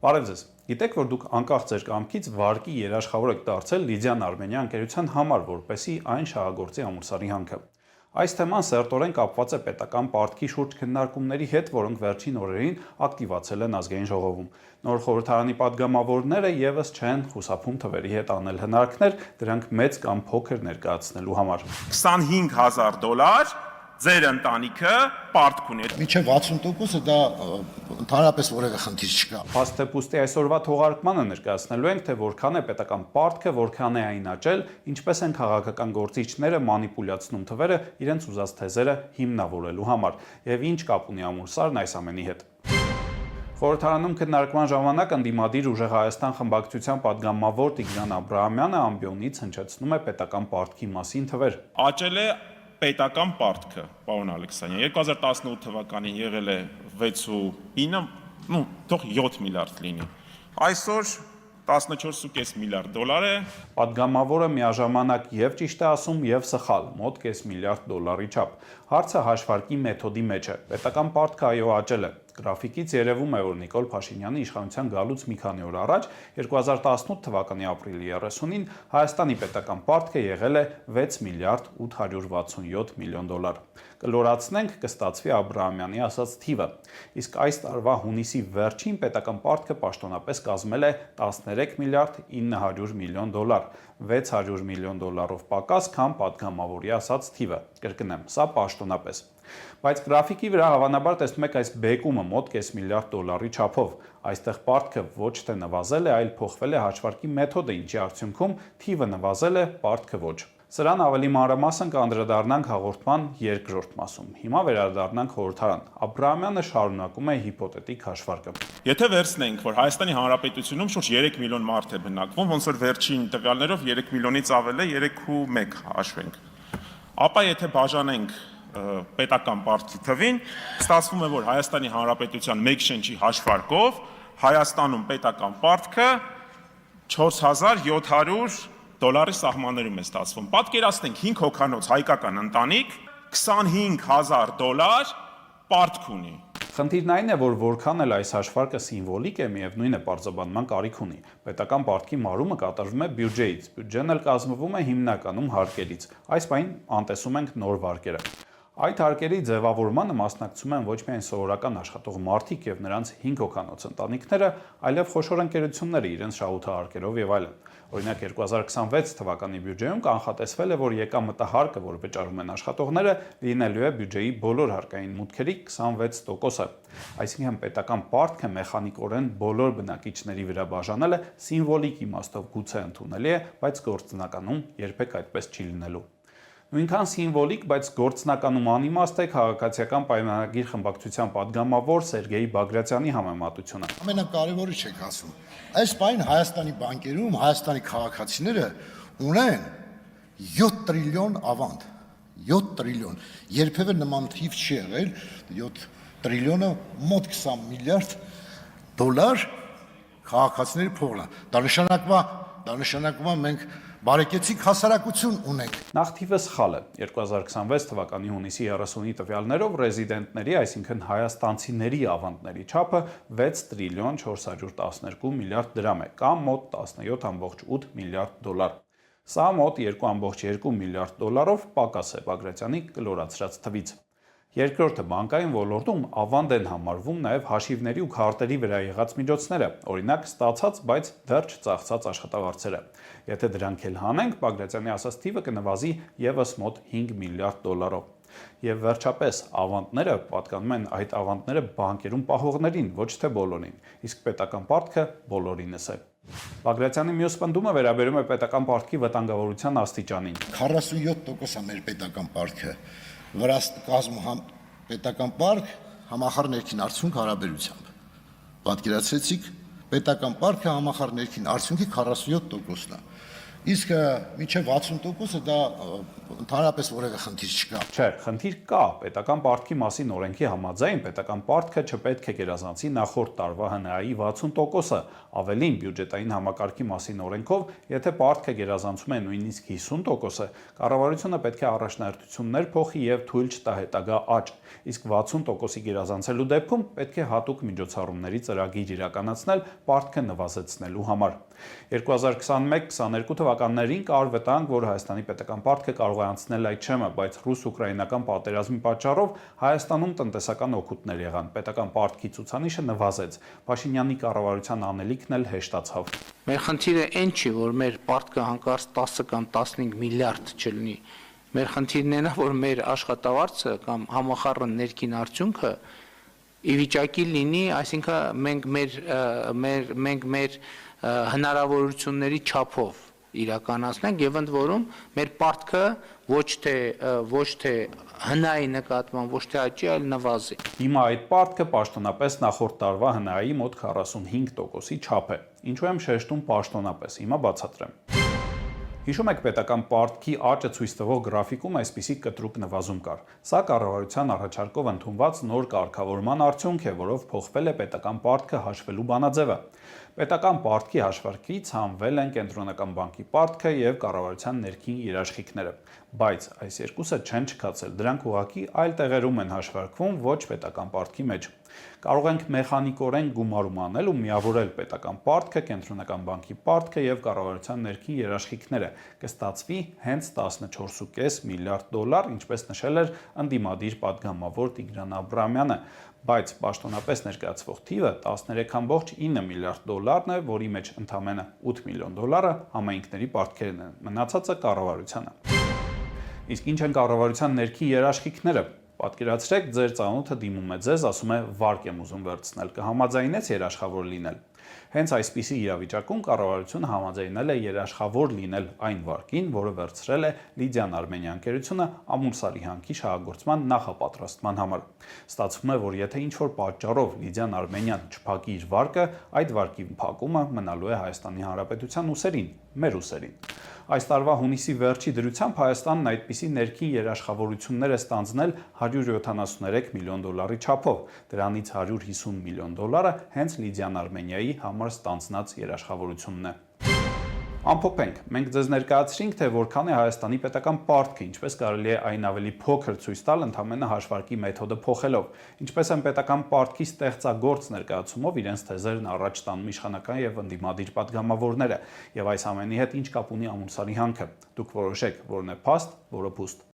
Բարև ձեզ։ Գիտեք, որ դուք անկախ ձեր կամքից վարկի երաշխավոր եք դարձել Լիդիան Արմենիա ընկերության համար, որպեսզի այն շահագործի ամուսարի հանքը։ Այս թեման սերտորեն կապված է պետական պարտքի շուրջ քննարկումների հետ, որոնք վերջին օրերին ակտիվացել են ազգային ժողովում։ Նոր խորհրդարանի падգամավորները եւս չեն խուսափում թվերի հետ անել հնարքներ, դրանք մեծ կամ փոքր ներկայացնելու համար։ $25,000 ձեր ընտանիքը պարտք ունի։ Մինչև 60%-ը դա ընդհանրապես որևէ խնդիր չկա։ Փաստեպուստի այսօրվա թողարկմանը ներկայացնելու ենք, թե որքան է պետական պարտքը, որքան է այն աճել, ինչպես են քաղաքական գործիչները մանիպուլյացնում թվերը իրենց ուզած թեզերը հիմնավորելու համար, եւ ինչ կապ ունի ամուսարն այս ամենի հետ։ Խորհրդարանում քննարկման ժամանակ ընդդիմադիր ուժեղ Հայաստան խմբակցության падգամավոր Տիգրան Աբրահամյանը ամբիոնից հնչեցնում է պետական պարտքի մասին թվեր։ Աճել է պետական պարտքը, պարոն Ալեքսանյան, 2018 թվականին եղել է 6.9, թող 7 միլիարդ լինի։ Այսօր 14.5 միլիարդ դոլար է։ Падգամավորը միաժամանակ եւ ճիշտ է ասում եւ սխալ, մոտ կես միլիարդ դոլարի չափ։ Հարցը հաշվարկի մեթոդի մեջ է։ Պետական պարտքը այո աճել է։ Գրաֆիկից երևում է, որ Նիկոլ Փաշինյանի իշխանության գալուց մի քանի օր առաջ 2018 թվականի ապրիլի 30-ին Հայաստանի պետական պարտքը եղել է 6 միլիարդ 867 միլիոն դոլար։ Կլորացնենք, կստացվի Աբրահամյանի ասած թիվը։ Իսկ այս տարվա հունիսի վերջին պետական պարտքը պաշտոնապես կազմել է 13 միլիարդ 900 միլիոն դոլար, 600 միլիոն դոլարով պակաս, քան падգամավորի ասած թիվը։ Կրկնեմ, սա պաշտոնապես։ Բայց գրաֆիկի վրա հավանաբար տեսնում եք այս բեկումը մոտ կես միլիարդ դոլարի չափով։ Այստեղ պարտքը ոչ թե նվազել է, այլ փոխվել է հաշվարկի մեթոդը, ինչի արդյունքում թիվը նվազել է, պարտքը ոչ։ Սրան ավելի մանրամասն կանդրադառնանք հաղորդման երկրորդ մասում։ Հիմա վերադառնանք խորհրդարան։ Աբրահամյանը շարունակում է հիպոթետիկ հաշվարկը։ Եթե վերցնենք, որ Հայաստանի Հանրապետությունում շուրջ 3 միլիոն մարդ է բնակվում, ոնց որ վերջին տվյալներով 3 միլիոնից ավել է 3.1 հաշվենք։ Ապա եթե բաժանենք պետական պարտքի թվին, ստացվում է, որ Հայաստանի Հանրապետության 1 շնչի հաշվարկով Հայաստանում պետական պարտքը 4700 դոլարի սահմաններում է ստացվում։ Պատկերացնենք 5 հոգանոց հայկական ընտանիք $25,000 պարտք ունի։ Խնդիրն այն է, որ որքան էլ այս հաշվարկը սիմվոլիկ է, միևնույն է պարզաբանման կարիք ունի։ Պետական պարտքի մարումը կատարվում է բյուջեից, բյուջեն էլ կազմվում է հիմնականում հարկերից։ Այս բանին անտեսում ենք նոր վարկերը։ Այդ հարկերի ձևավորմանը մասնակցում են ոչ միայն սովորական աշխատող մարդիկ եւ նրանց 5 հոգանոց ընտանիքները, այլև խոշոր ընկերությունները իրենց շահութահարկերով եւ այլն։ Օրինակ 2026 թվականի բյուջեում կանխատեսվել է, որ եկամտահարկը, որ վճարում են աշխատողները, լինելու է բյուջեի բոլոր հարկային մուտքերի 26%-ը։ Այսինքն պետական պարտքը մեխանիկորեն բոլոր բնակիչների վրա բաժանելը սիմվոլիկ իմաստով գուցե ընդունելի է, բայց գործնականում երբեք այդպես չի լինելու։ Նույնքան սիմվոլիկ, բայց գործնականում անիմաստ է քաղաքացիական պայմանագիր խմբակցության падգամավոր Սերգեյ Բագրատյանի համեմատությունը։ Ամենակարևորը չեք ասում։ Այս պայն Հայաստանի բանկերում Հայաստանի քաղաքացիները ունեն 7 տրիլիոն ավանդ։ 7 տրիլիոն։ Երբևէ նման թիվ չի եղել, 7 տրիլիոնը մոտ 20 միլիարդ դոլար քաղաքացիների փողն է։ Դա նշանակում է մենք բարեկեցիկ հասարակություն ունենք։ Նախ թիվը սխալ է։ 2026 թվականի հունիսի 30-ի տվյալներով ռեզիդենտների, այսինքն հայաստանցիների ավանդների չափը 6 տրիլիոն 412 միլիարդ դրամ է, կամ մոտ 17.8 միլիարդ դոլար։ Սա մոտ 2.2 միլիարդ դոլարով պակաս է Բագրատյանի կլորացրած թվից։ Երկրորդը բանկային ոլորտում ավանդ են համարվում նաև հաշիվների ու քարտերի վրա եղած միջոցները, օրինակ ստացած, բայց դեռ չծախսած աշխատավարձերը։ Եթե դրանք էլ հանենք, Բագրատյանի ասած թիվը կնվազի եւս մոտ 5 միլիարդ դոլարով։ Եվ վերջապես ավանդները պատկանում են այդ ավանդները բանկերում պահողներին, ոչ թե բոլորին, իսկ պետական պարտքը բոլորինս է։ Բագրատյանի մյուս պնդումը վերաբերում է պետական պարտքի վտանգավորության աստիճանին։ 47% է մեր պետական պարտքը, վրա կազմում պետական պարտք համախառն ներքին արդյունք հարաբերությամբ։ Պատկերացրեցիք, պետական պարտքը համախառն ներքին արդյունքի 47%-ն է։ Իսկ մինչև 60%-ը դա ընդհանրապես որևէ խնդիր չկա։ Չէ, խնդիր կա։ Պետական պարտքի մասին օրենքի համաձայն պետական պարտքը չպետք է գերազանցի նախորդ տարվա ՀՆԱ-ի 60%-ը, ավելին բյուջետային համակարգի մասին օրենքով, եթե պարտքը գերազանցում է նույնիսկ 50%-ը, կառավարությունը պետք է առաջնահերթություններ փոխի եւ թույլ չտա հետագա աճ, իսկ 60%-ի գերազանցելու դեպքում պետք է հատուկ միջոցառումների ծրագիր իրականացնել պարտքը նվազեցնելու համար։ 2021-22 թվականներին կար վտանգ, որ Հայաստանի պետական պարտքը կարող է անցնել այդ շեմը, բայց ռուս-ուկրաինական պատերազմի պատճառով Հայաստանում տնտեսական օգուտներ եղան, պետական պարտքի ցուցանիշը նվազեց, Փաշինյանի կառավարության անելիքն էլ հեշտացավ։ Մեր խնդիրը այն չի, որ մեր պարտքը հանկարծ 10 կամ 15 միլիարդ չլինի։ Մեր խնդիրն այն է, որ մեր աշխատավարձը կամ համախառն ներքին արդյունքը ի վիճակի լինի, այսինքն մենք մեր հնարավորությունների չափով իրականացնենք եւ ընդ որում մեր պարտքը ոչ թե ՀՆԱ-ի նկատմամբ ոչ թե աճի, այլ նվազի։ Հիմա այդ պարտքը պաշտոնապես նախորդ տարվա ՀՆԱ-ի մոտ 45%-ի չափ է։ Ինչու եմ շեշտում պաշտոնապես, հիմա բացատրեմ։ Հիշում եք պետական պարտքի աճը ցույց տվող գրաֆիկում այսպիսի կտրուկ նվազում կար։ Սա կառավարության առաջարկով ընդունված նոր կարգավորման արդյունք է, որով փոխվել է պետական պարտքը հաշվելու բանաձևը։ Պետական պարտքի հաշվարկից հանվել են կենտրոնական բանկի պարտքը եւ կառավարության ներքին երաշխիքները, բայց այս երկուսը չեն չքացել, դրանք ուղղակի այլ տեղերում են հաշվարկվում, ոչ պետական պարտքի մեջ։ Կարող ենք մեխանիկորեն գումարում անել ու միավորել պետական պարտքը, կենտրոնական բանկի պարտքը եւ կառավարության ներքին երաշխիքները, կստացվի հենց 14.5 միլիարդ դոլար, ինչպես նշել էր ընդդիմադիր падգամավոր Տիգրան Աբրահամյանը, բայց պաշտոնապես ներկայացվող թիվը 13.9 միլիարդ դոլարն է, որի մեջ ընդամենը 8 միլիոն դոլարը համայնքների պարտքերն են, մնացածը կառավարությանը։ Իսկ ինչ են կառավարության ներքին երաշխիքները։ Պատկերացրեք, ձեր ծանոթը դիմում է ձեզ, ասում է՝ վարկ եմ ուզում վերցնել, կհամաձայնես երաշխավոր լինել։ Հենց այսպիսի իրավիճակում կառավարությունը համաձայնել է երաշխավոր լինել այն վարկին, որը վերցրել է Լիդիան Արմենիա ընկերությունը Ամուլսարի հանքի շահագործման նախապատրաստման համար։ Ստացվում է, որ եթե ինչ-որ պատճառով Լիդիան Արմենիան չփակի իր վարկը, այդ վարկի փակումը մնալու է Հայաստանի Հանրապետության ուսերին, մեր ուսերին։ Այս տարվա հունիսի վերջի դրությամբ Հայաստանն այդպիսի ներքին երաշխավորություններ է ստանձնել 173 միլիոն դոլարի չափով, դրանից 150 միլիոն դոլարը հենց Լիդիան Արմենիայի համար ստանձնած երաշխավորությունն է։ Ամփոփենք, մենք ձեզ ներկայացրինք, թե որքան է Հայաստանի պետական պարտքը, ինչպես կարելի է այն ավելի փոքր ցույց տալ ընդամենը հաշվարկի մեթոդը փոխելով, ինչպես են պետական պարտքի ստեղծագործ ներկայացումով իրենց թեզերն առաջ տանում իշխանական եւ ընդդիմադիր падգամավորները, եւ այս ամենի հետ ինչ կապ ունի Ամուլսարի հանքը։ Դուք որոշեք, որն է փաստ, որը փուստ։